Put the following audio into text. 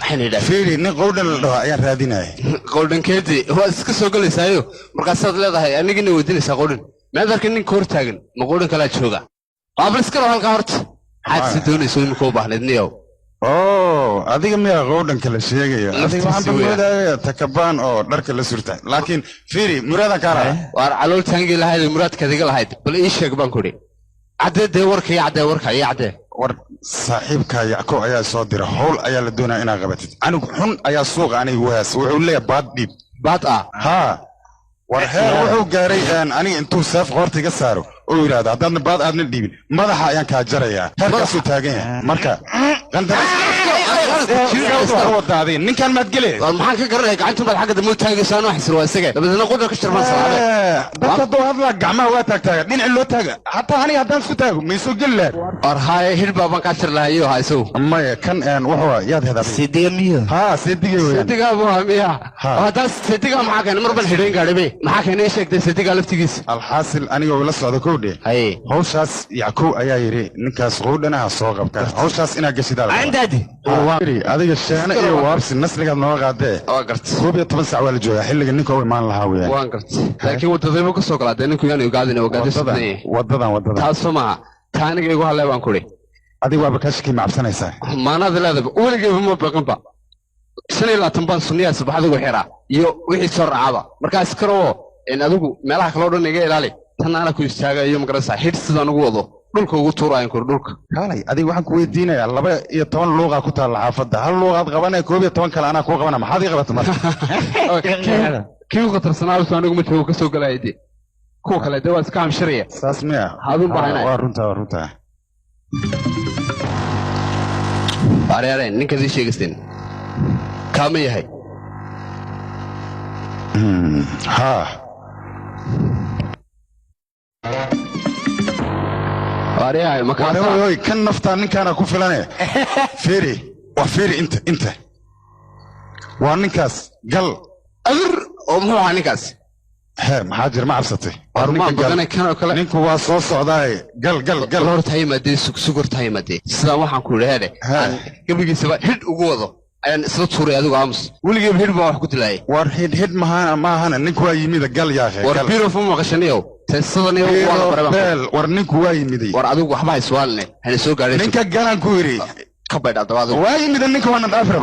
حين فيري نقولن يا راديناي قولن كيدي هو اسك soo galaysayo markaas aad leedahay anigina weydiinaysa qowlin ma adarkin nin koor taagan ma qowlin kala jooga qaabl iska halka horta xad si doonayso in ku baahnidniyo adiga miyaa qowdhan kala sheegaya adiga waxaan moodayaa takabaan oo dharka la surtay laakiin fiiri muraada kaara war calool taangi lahayd muraadka adiga lahayd bal ii sheeg baan ku dhig cadde warka iyo cadde war saaxiibka Yacko ayaa soo diray hawl ayaa la doonaa inaad qabatid anigu xun ayaa suuqa aniga waas wuxuu leeyahay baad dhib baad ha war heer wuxuu gaaray aniga intuu saaf qoortiga saaro oo yiraahdo haddaad baad aadna dhiibin madaxa ayaan ka jarayaa heerkaasuu taagan yahay marka qandaraas ودادين نين كان ما تقلي maxaan ka garanay gacanta mad xagga dambe taagaysan wax sir waa isaga dabadna qodar ka shirman salaade dadka doo hadla gacmaha waa taagtaaga dhinac loo taaga hatta aniga haddaan isku taago ma soo gal ar haay hirba baan ka shir lahayo hayso maya kan wuxuu yaad hedaa sidiga miyo ha sidiga weeyaan sidiga waa miya hada sidiga maxaa keenay mar ban xidheen gaadhibe maxaa keenay sheegtay sidiga laftigiisa alxaasil aniga wala socdo koodhe hay hawshaas Yacko ayaa yiri ninkaas qoodhanaha soo qabta hawshaas ina gashidaa عندي adiga sheena iyo waabsi nasliga noo qaadee waa gartay 12 saac wala jooga xilliga ninka uu imaan lahaa weeyaan waan gartay laakiin wadadayba ka soo galaaday ninku yaani ogaadina wadadan taas ma taaniga igu halay baan ku ri adiga waa bakashkii macabsanaysaa maanada leedaba weligeeba ma baqanba 25 baan sunniya subaxda ugu xiraa iyo wixii soo raacaba markaas karoo in adigu meelaha kale oo dhan iga ilaali tan ana ku istaagayo magarasa hid sidaan ugu wado dhulka ugu tuurayaan kor dhulka kaalay adiga waxaan ku weydiinayaa 12 luuqa ku taal xaafadda hal luuqad qabanay 12 kale ana ku qabana maxaad ii qabato marka kii qatarsanaa soo anigu ma joogo ka soo galaayay kuwa kale dawaa iska amshiraya saas miya hadun baahna waa runta areereen ninka dii sheegisteen kaama yahay ha areey ma ka wareey kan nafta ninkaana ku filanay fiiri waa fiiri inta waa ninkaas gal adir oo muxuu ninkaas maxaa jir ma cabsatay ninku waa soo socdaay gal horta yimaadee sugurta yimaadee sidaa waxaan ku leeyahay gabigiisaba hid ugu wado ayaan isla tuuray adigu aamus weligeeba hid baa wax ku dilaayay war hid maahana ninku waa yimid gal yaaqay war biro fuma qashaniyo teesadani waa beel war ninku waa yimid war adigu waxba iswaalne hana soo gaaray ninka galan ku yiri ka baydha dabaad waa yimid ninka waa dhaafir